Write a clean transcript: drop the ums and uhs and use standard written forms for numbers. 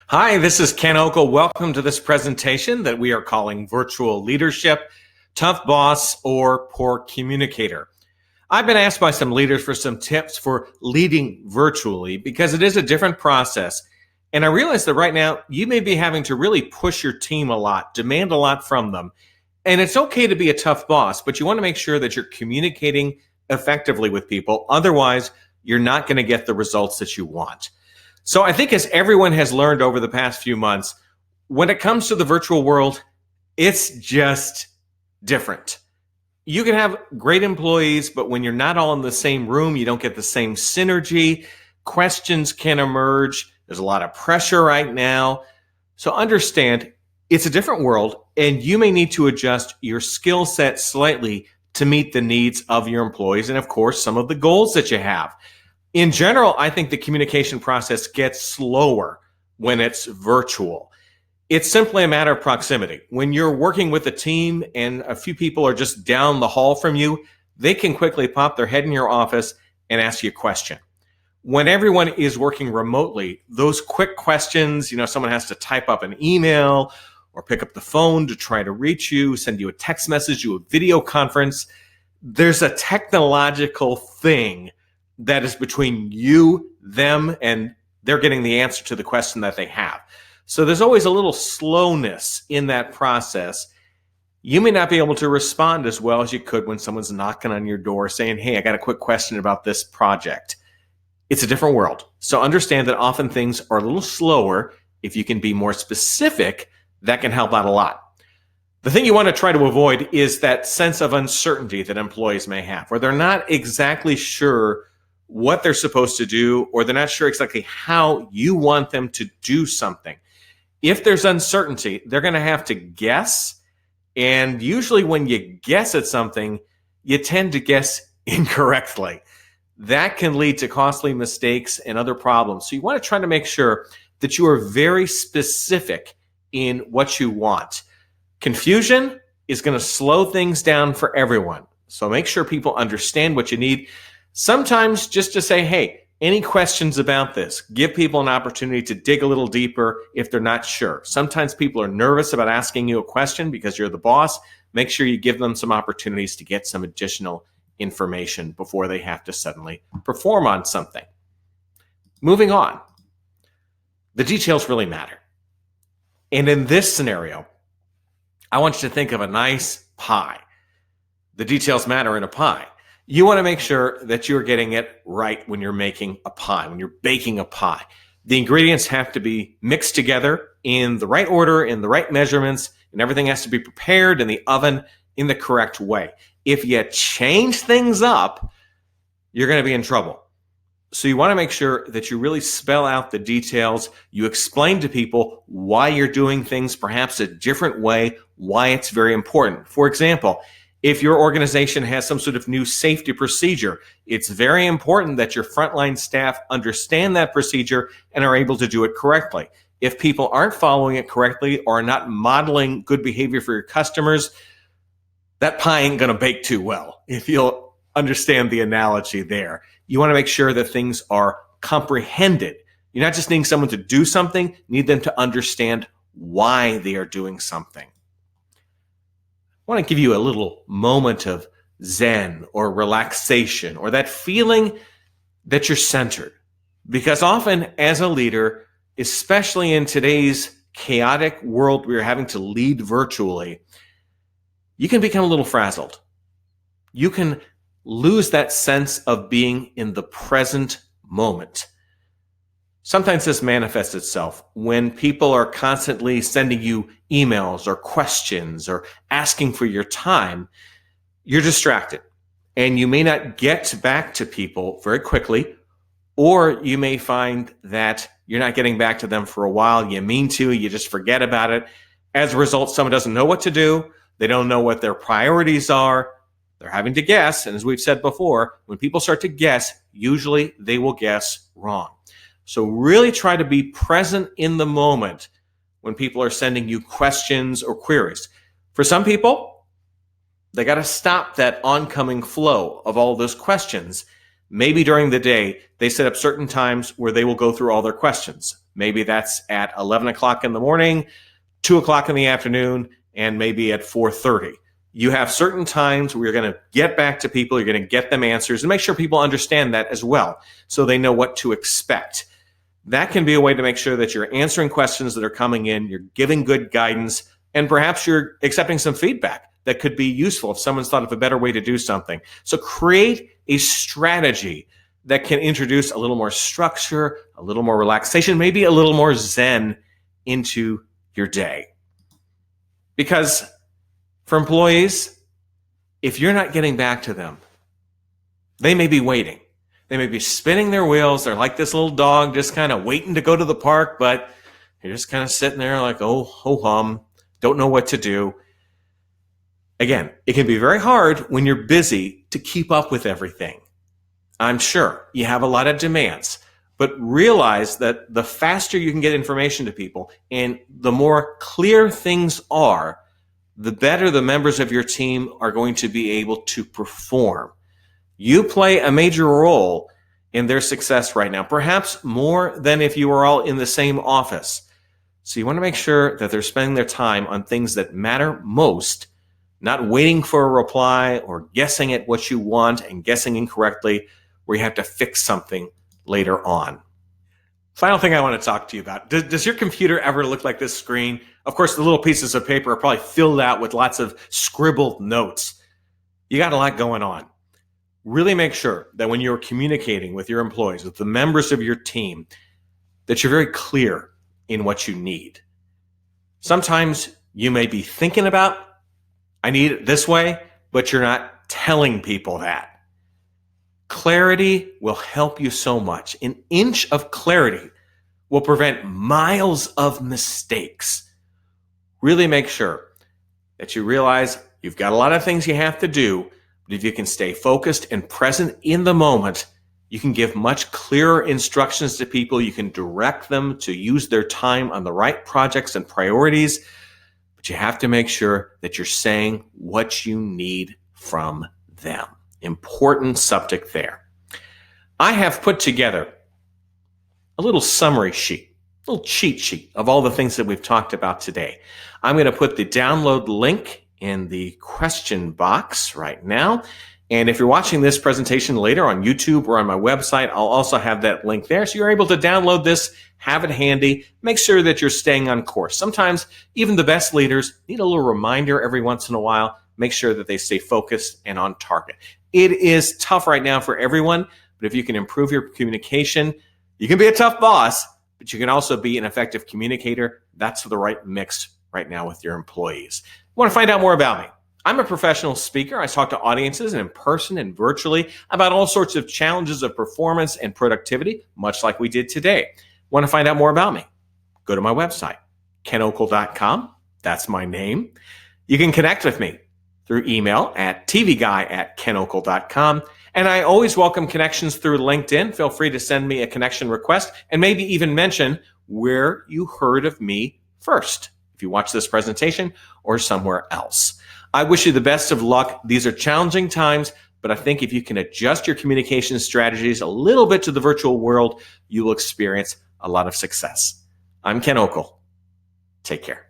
Hi, this is Ken Okel. Welcome to this presentation that we are calling Virtual Leadership, Tough Boss, or Poor Communicator. I've been asked by some leaders for some tips for leading virtually because it is a different process. And I realize that right now you may be having to really push your team a lot, demand a lot from them. And it's okay to be a tough boss, but you want to make sure that you're communicating effectively with people. Otherwise, you're not going to get the results that you want. So I think as everyone has learned over the past few months, when it comes to the virtual world, it's just different. You can have great employees, but when you're not all in the same room, you don't get the same synergy. Questions can emerge. There's a lot of pressure right now. So understand it's a different world, and you may need to adjust your skill set slightly to meet the needs of your employees and, of course, some of the goals that you have. In general, I think the communication process gets slower when it's virtual. It's simply a matter of proximity. When you're working with a team and a few people are just down the hall from you, they can quickly pop their head in your office and ask you a question. When everyone is working remotely, those quick questions, someone has to type up an email or pick up the phone to try to reach you, send you a text message, do a video conference. There's a technological thing that is between you, them, and they're getting the answer to the question that they have. So there's always a little slowness in that process. You may not be able to respond as well as you could when someone's knocking on your door saying, hey, I got a quick question about this project. It's a different world. So understand that often things are a little slower. If you can be more specific, that can help out a lot. The thing you want to try to avoid is that sense of uncertainty that employees may have, where they're not exactly sure what they're supposed to do, or they're not sure exactly how you want them to do something. If there's uncertainty, they're going to have to guess. And usually when you guess at something, you tend to guess incorrectly. That can lead to costly mistakes and other problems. So you want to try to make sure that you are very specific in what you want. Confusion is going to slow things down for everyone. So make sure people understand what you need. Sometimes just to say, hey, any questions about this? Give people an opportunity to dig a little deeper if they're not sure. Sometimes people are nervous about asking you a question because you're the boss. Make sure you give them some opportunities to get some additional information before they have to suddenly perform on something. Moving on. The details really matter. And in this scenario, I want you to think of a nice pie. The details matter in a pie. You want to make sure that you're getting it right when you're making a pie, when you're baking a pie. The ingredients have to be mixed together in the right order, in the right measurements, and everything has to be prepared in the oven in the correct way. If you change things up, you're going to be in trouble. So you want to make sure that you really spell out the details. You explain to people why you're doing things perhaps a different way, why it's very important. For example, if your organization has some sort of new safety procedure, it's very important that your frontline staff understand that procedure and are able to do it correctly. If people aren't following it correctly or are not modeling good behavior for your customers, that pie ain't going to bake too well, if you'll understand the analogy there. You want to make sure that things are comprehended. You're not just needing someone to do something, you need them to understand why they are doing something. I want to give you a little moment of zen or relaxation or that feeling that you're centered. Because often as a leader, especially in today's chaotic world where you're having to lead virtually, you can become a little frazzled. You can lose that sense of being in the present moment. Sometimes this manifests itself when people are constantly sending you emails or questions or asking for your time. You're distracted and you may not get back to people very quickly, or you may find that you're not getting back to them for a while. You mean to, you just forget about it. As a result, someone doesn't know what to do. They don't know what their priorities are. They're having to guess. And as we've said before, when people start to guess, usually they will guess wrong. So really try to be present in the moment when people are sending you questions or queries. For some people, they got to stop that oncoming flow of all those questions. Maybe during the day, they set up certain times where they will go through all their questions. Maybe that's at 11 o'clock in the morning, 2 o'clock in the afternoon, and maybe at 4:30. You have certain times where you're going to get back to people, you're going to get them answers, and make sure people understand that as well so they know what to expect. That can be a way to make sure that you're answering questions that are coming in, you're giving good guidance, and perhaps you're accepting some feedback that could be useful if someone's thought of a better way to do something. So create a strategy that can introduce a little more structure, a little more relaxation, maybe a little more zen into your day. Because for employees, if you're not getting back to them, they may be waiting. They may be spinning their wheels. They're like this little dog just kind of waiting to go to the park, but you're just kind of sitting there like, oh, ho hum, don't know what to do. Again, it can be very hard when you're busy to keep up with everything. I'm sure you have a lot of demands, but realize that the faster you can get information to people and the more clear things are, the better the members of your team are going to be able to perform. You play a major role in their success right now, perhaps more than if you were all in the same office. So you want to make sure that they're spending their time on things that matter most, not waiting for a reply or guessing at what you want and guessing incorrectly where you have to fix something later on. Final thing I want to talk to you about. Does your computer ever look like this screen? Of course, the little pieces of paper are probably filled out with lots of scribbled notes. You got a lot going on. Really make sure that when you're communicating with your employees, with the members of your team, that you're very clear in what you need. Sometimes you may be thinking about, I need it this way, but you're not telling people that. Clarity will help you so much. An inch of clarity will prevent miles of mistakes. Really make sure that you realize you've got a lot of things you have to do, but if you can stay focused and present in the moment, you can give much clearer instructions to people. You can direct them to use their time on the right projects and priorities, but you have to make sure that you're saying what you need from them. Important subject there. I have put together a little summary sheet, a little cheat sheet of all the things that we've talked about today. I'm going to put the download link in the question box right now. And if you're watching this presentation later on YouTube or on my website, I'll also have that link there. So you're able to download this, have it handy, make sure that you're staying on course. Sometimes even the best leaders need a little reminder every once in a while. Make sure that they stay focused and on target. It is tough right now for everyone, but if you can improve your communication, you can be a tough boss, but you can also be an effective communicator. That's the right mix right now with your employees. Want to find out more about me? I'm a professional speaker. I talk to audiences in person and virtually about all sorts of challenges of performance and productivity, much like we did today. Want to find out more about me? Go to my website, kenokel.com. That's my name. You can connect with me through email at tvguy@kenokel.com. And I always welcome connections through LinkedIn. Feel free to send me a connection request and maybe even mention where you heard of me first, if you watch this presentation or somewhere else. I wish you the best of luck. These are challenging times, but I think if you can adjust your communication strategies a little bit to the virtual world, you will experience a lot of success. I'm Ken Okel. Take care.